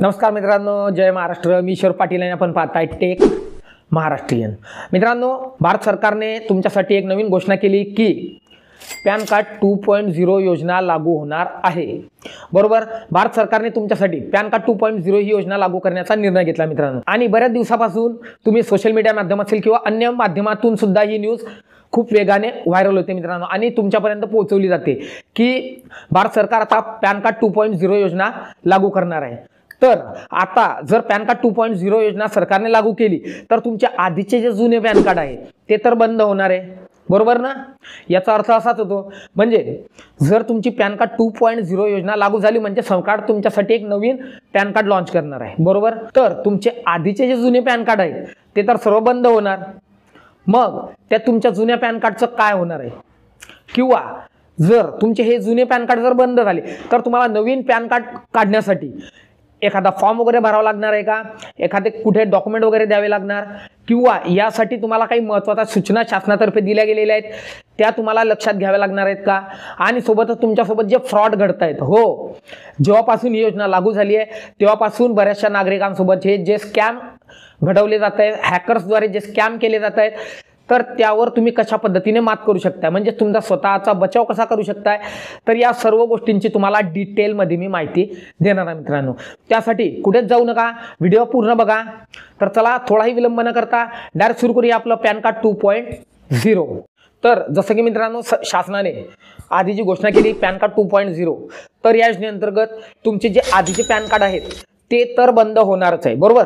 नमस्कार मित्रांनो, जय महाराष्ट्र. मी ईश्वर पाटील आणि आपण पाहताय टेक महाराष्ट्रीयन. मित्रांनो, भारत सरकारने तुमच्यासाठी एक नवीन घोषणा केली की पॅन कार्ड 2.0 योजना लागू होणार आहे. बरोबर, भारत सरकारने तुमच्यासाठी पॅन कार्ड 2.0 ही योजना लागू करण्याचा निर्णय घेतला मित्रांनो. आणि बऱ्याच दिवसापासून तुम्ही सोशल मीडिया माध्यम असेल किंवा अन्य माध्यमातून सुद्धा ही न्यूज खूप वेगाने व्हायरल होते मित्रांनो आणि तुमच्यापर्यंत पोहोचवली जाते की भारत सरकार आता पॅन कार्ड 2.0 योजना लागू करणार आहे. तर आता जर पॅन कार्ड 2.0 योजना सरकारने लागू केली तर तुमचे आधीचे जे जुने पॅन कार्ड आहे ते तर बंद होणार आहे. बरोबर ना? याचा अर्थ असाच होतो, म्हणजे जर तुमची पॅन कार्ड 2.0 योजना लागू झाली म्हणजे सरकार तुमच्यासाठी एक नवीन पॅन कार्ड लॉन्च करणार आहे. बरोबर, तर तुमचे आधीचे जे जुने पॅन कार्ड आहेत ते तर सर्व बंद होणार. मग त्या तुमच्या जुन्या पॅन कार्डचं काय होणार आहे? किंवा जर तुमचे हे जुने पॅन कार्ड जर बंद झाले तर तुम्हाला नवीन पॅन कार्ड काढण्यासाठी एखादा फॉर्म वगैरे भरावा लागणार आहे का? एखादे कुठे डॉक्युमेंट वगैरे द्यावे लागणार? किंवा यासाठी तुम्हाला काही महत्त्वाच्या सूचना शासनातर्फे दिल्या गेलेल्या आहेत त्या तुम्हाला लक्षात घ्याव्या लागणार आहेत का? आणि सोबतच तुमच्यासोबत जे फ्रॉड घडत आहेत, हो, जेव्हापासून ही योजना लागू झाली आहे तेव्हापासून बऱ्याचशा नागरिकांसोबत हे जे स्कॅम घडवले जात आहेत, हॅकर्सद्वारे जे स्कॅम केले जात आहेत, तर त्यावर तुम्ही कशा पद्धतीने मात करू शकता, म्हणजे तुमचा स्वतःचा बचाव कसा करू शकताय, तर या सर्व गोष्टींची तुम्हाला डिटेलमध्ये मी माहिती देणार आहे मित्रांनो. त्यासाठी कुठेच जाऊ नका, व्हिडिओ पूर्ण बघा. तर चला, थोडाही विलंब न करता डायरेक्ट सुरू करूया आपलं पॅन कार्ड 2.0. तर जसं की मित्रांनो, शासनाने आधी जी घोषणा केली पॅन कार्ड 2.0, तर या योजनेअंतर्गत तुमचे जे आधीचे पॅन कार्ड आहेत ते तर बंद होणारच आहे. बरोबर,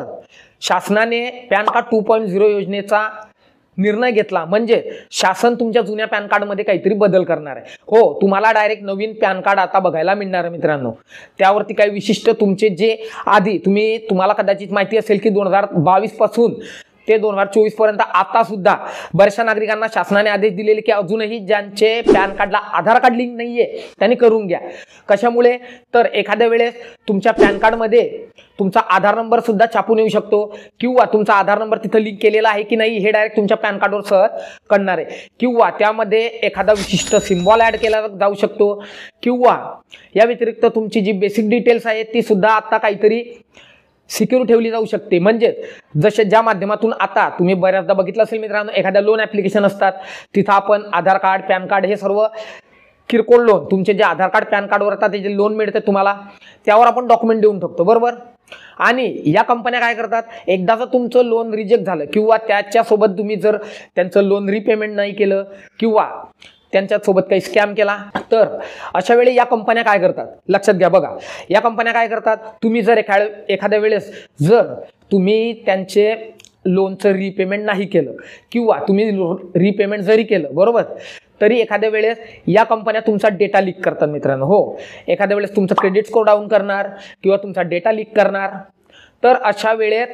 शासनाने पॅन कार्ड 2.0 योजनेचा निर्णय घेतला म्हणजे शासन तुमच्या जुन्या पॅन कार्डमध्ये काहीतरी बदल करणार आहे. हो, तुम्हाला डायरेक्ट नवीन पॅन कार्ड आता बघायला मिळणार आहे मित्रांनो. त्यावरती काही विशिष्ट तुमचे जे आधी तुम्हाला कदाचित माहिती असेल की 2022 पासून ते 2024 पर्यंत आता सुद्धा बऱ्याचशा नागरिकांना शासनाने आदेश दिलेले की अजूनही ज्यांचे पॅन कार्डला आधार कार्ड लिंक नाहीये त्यांनी करून घ्या. कशामुळे? तर एखाद्या वेळेस तुमच्या पॅन कार्डमध्ये तुमचा आधार नंबर सुद्धा छापून येऊ शकतो किंवा तुमचा आधार नंबर तिथं लिंक केलेला आहे की नाही हे डायरेक्ट तुमच्या पॅन कार्डवर सहज कळणार आहे. किंवा त्यामध्ये एखादा विशिष्ट सिम्बॉल ऍड केला जाऊ शकतो किंवा या व्यतिरिक्त तुमची जी बेसिक डिटेल्स आहेत ती सुद्धा आता काहीतरी सिक्युअर ठेवली जाऊ शकते. म्हणजे जसे ज्या माध्यमातून आता तुम्ही बऱ्याचदा बघितलं असेल मित्रांनो, एखाद्या लोन ॲप्लिकेशन असतात तिथं आपण आधार कार्ड, पॅन कार्ड हे सर्व किरकोळ लोन तुमचे जे आधार कार्ड, पॅन कार्डवर आता ते जे लोन मिळते तुम्हाला त्यावर आपण डॉक्युमेंट देऊन टाकतो. बरोबर, आणि या कंपन्या काय करतात, एकदा जर तुमचं लोन रिजेक्ट झालं किंवा त्याच्यासोबत तुम्ही जर त्यांचं लोन रिपेमेंट नाही केलं किंवा त्यांच्यासोबत काही स्कॅम केला तर अशा वेळी या कंपन्या काय करतात, लक्षात घ्या. बघा, या कंपन्या काय करतात, तुम्ही जर एखाद्या वेळेस जर तुम्ही त्यांचे लोनचं रिपेमेंट नाही केलं किंवा तुम्ही रिपेमेंट जरी केलं, बरोबर, तरी एखाद्या वेळेस या कंपन्या तुमचा डेटा लीक करतात मित्रांनो. हो, एखाद्या वेळेस तुमचं क्रेडिट स्कोर डाऊन करणार किंवा तुमचा डेटा लीक करणार. तर अशा वेळेत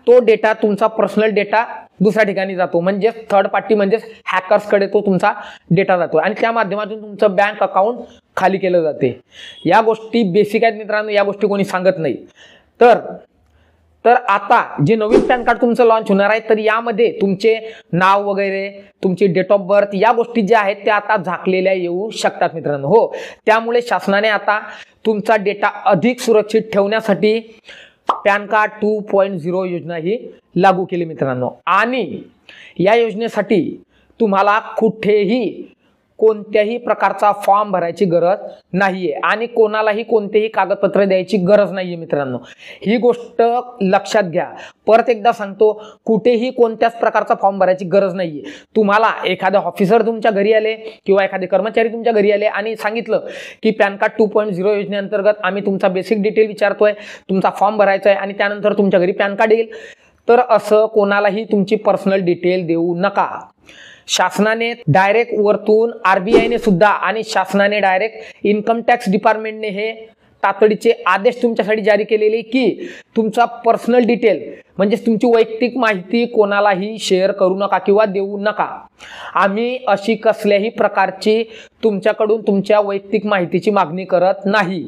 तो डेटा, तुमचा पर्सनल डेटा दुसऱ्या ठिकाणी जातो, म्हणजे थर्ड पार्टी म्हणजेच हॅकर्सकडे तो तुमचा डेटा जातो आणि त्या माध्यमातून तुमचं बँक अकाउंट खाली केलं जाते. या गोष्टी बेसिक आहेत मित्रांनो, या गोष्टी कोणी सांगत नाही. तर आता जे नवीन पॅन कार्ड तुमचं लॉन्च होणार आहे तर यामध्ये तुमचे नाव वगैरे, तुमची डेट ऑफ बर्थ या गोष्टी ज्या आहेत त्या आता झाकलेल्या येऊ शकतात मित्रांनो. हो, त्यामुळे शासनाने आता तुमचा डेटा अधिक सुरक्षित ठेवण्यासाठी पॅन कार्ड 2.0 योजना ही लागू केली मित्रांनो. आणि या योजनेसाठी तुम्हाला कुठेही कोणत्याही प्रकारचा फॉर्म भरायची गरज नाहीये आणि कोणालाही कोणतेही कागदपत्र द्यायची गरज नाहीये मित्रांनो. ही गोष्ट लक्षात घ्या. परत एकदा सांगतो, कुठेही कोणत्याच प्रकारचा फॉर्म भरायची गरज नाहीये. तुम्हाला एखादा ऑफिसर तुमच्या घरी आले किंवा एखादे कर्मचारी तुमच्या घरी आले आणि सांगितलं की पॅन कार्ड 2.0 योजनेअंतर्गत आम्ही तुमचा बेसिक डिटेल विचारतोय, तुमचा फॉर्म भरायचा आहे आणि त्यानंतर तुमच्या घरी पॅन कार्ड येईल, तर असं कोणालाही तुमची पर्सनल डिटेल देऊ नका. शासनाने डायरेक्ट वरतून RBIने सुद्धा आणि शासनाने डायरेक्ट इन्कम टॅक्स डिपार्टमेंटने हे तातडीचे आदेश तुमच्यासाठी जारी केलेले की तुमचा पर्सनल डिटेल म्हणजे तुमची वैयक्तिक माहिती कोणालाही शेअर करू नका किंवा देऊ नका. आम्ही अशी कसल्याही प्रकारची तुमच्याकडून तुमच्या वैयक्तिक माहितीची मागणी करत नाही.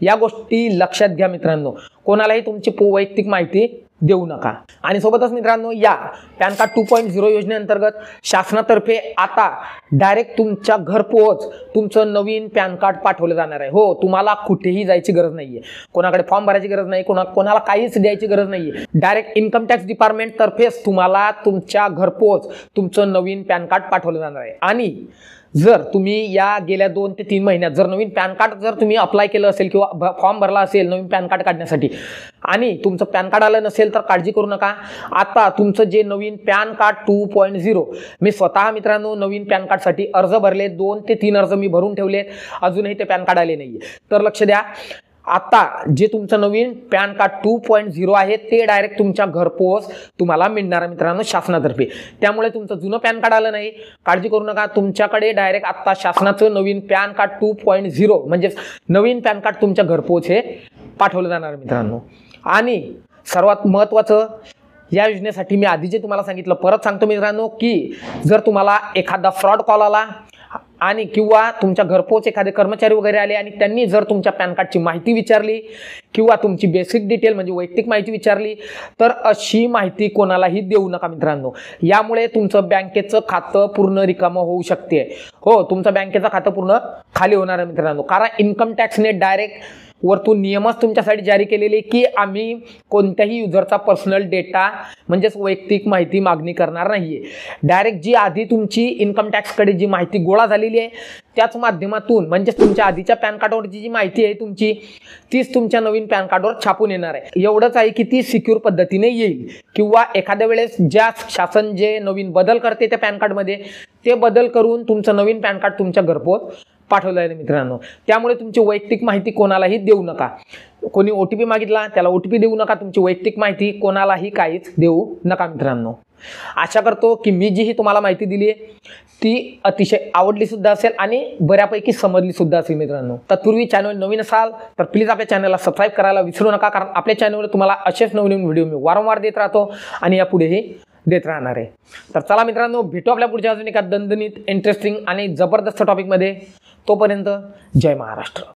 या गोष्टी लक्षात घ्या मित्रांनो. कोणालाही तुमची वैयक्तिक माहिती देऊ नका। आणि सोबतच मित्रांनो, या पॅन कार्ड 2.0 योजनेअंतर्गत शासनातर्फे आता डायरेक्ट तुमच्या घरपोच तुमचं नवीन पॅन कार्ड पाठवलं जाणार आहे। हो, तुम्हाला कुठेही जायची गरज नाहीये, कोणाकडे फॉर्म भरायची गरज नाही, कोणाला काहीच द्यायची गरज नाहीये। डायरेक्ट इन्कम टॅक्स डिपार्टमेंट तर्फेच तुम्हाला तुमच्या घरपोच तुमचं नवीन पॅन कार्ड पाठवलं जाणार आहे। आणि जर तुम्ही या गेल्या 2 ते 3 महिन्यात जर नवीन पॅन कार्ड जर तुम्ही अप्लाय केलं असेल किंवा फॉर्म भरला असेल नवीन पॅन कार्ड काढण्यासाठी आणि तुमचं पॅन कार्ड आलं नसेल तर काळजी करू नका। आता तुमचं जे नवीन पॅन कार्ड 2.0, मी स्वतः मित्रांनो नवीन पॅन कार्डसाठी अर्ज भरले, 2 ते 3 अर्ज मी भरून ठेवलेत, अजूनही ते पॅन कार्ड आले नाहीये। तर लक्ष द्या, आता जे तुमचं नवीन पॅन कार्ड 2.0 आहे ते डायरेक्ट तुमच्या घरपोच तुम्हाला मिळणार आहे मित्रांनो शासनातर्फे। त्यामुळे तुमचं जुनं पॅन कार्ड आलं नाही, काळजी करू नका, तुमच्याकडे डायरेक्ट आता शासनाचं नवीन पॅन कार्ड 2.0 म्हणजे नवीन पॅन कार्ड तुमच्या घरपोच हे पाठवलं जाणार मित्रांनो। आणि सर्वात महत्त्वाचं, या योजनेसाठी मी आधी जे तुम्हाला सांगितलं परत सांगतो मित्रांनो, की जर तुम्हाला एखादा फ्रॉड कॉल आला आणि किंवा तुमच्या घरपोच एखादे कर्मचारी वगैरे आले आणि त्यांनी जर तुमच्या पॅन कार्डची माहिती विचारली किंवा तुमची बेसिक डिटेल म्हणजे वैयक्तिक माहिती विचारली तर अशी माहिती कोणालाही देऊ नका मित्रांनो। यामुळे तुमचं बँकेचं खातं पूर्ण रिकामं होऊ शकते। हो, तुमचं बँकेचं खातं पूर्ण खाली होणार आहे मित्रांनो, कारण इन्कम टॅक्सने डायरेक्ट वरतून नियमच तुमच्यासाठी जारी केलेले की आम्ही कोणत्याही युजरचा पर्सनल डेटा म्हणजेच वैयक्तिक माहिती मागणी करणार नाहीये। डायरेक्ट जी आधी तुमची इन्कम टॅक्सकडे जी माहिती गोळा झालेली आहे त्याच माध्यमातून म्हणजेच तुमच्या आधीच्या पॅन कार्डवरची जी माहिती आहे तुमची तीच तुमच्या नवीन पॅन कार्डवर छापून येणार आहे। एवढंच आहे की ती सिक्युअर पद्धतीने येईल किंवा एखाद्या वेळेस ज्या शासन जे नवीन बदल करते त्या पॅन कार्डमध्ये ते बदल करून तुमचं नवीन पॅन कार्ड तुमच्या घरपोच पाठवलं आहे मित्रांनो। त्यामुळे तुमची वैयक्तिक माहिती कोणालाही देऊ नका। कोणी OTP मागितला त्याला OTP देऊ नका, तुमची वैयक्तिक माहिती कोणालाही काहीच देऊ नका मित्रांनो। आशा करतो की मी जी ही तुम्हाला माहिती दिली आहे ती अतिशय आवडली सुद्धा असेल आणि बऱ्यापैकी समजली सुद्धा असेल मित्रांनो। तत्पूर्वी चॅनल नवीन असाल तर प्लीज आपल्या चॅनलला सबस्क्राईब करायला विसरू नका, कारण आपल्या चॅनलवर तुम्हाला असेच नवीन व्हिडिओ मी वारंवार देत राहतो आणि यापुढेही देत राहणार आहे। तर चला मित्रांनो, भेटू आपल्या पुढच्या अजून एका दणदणीत इंटरेस्टिंग आणि जबरदस्त टॉपिकमध्ये। तोपर्यंत जय महाराष्ट्र।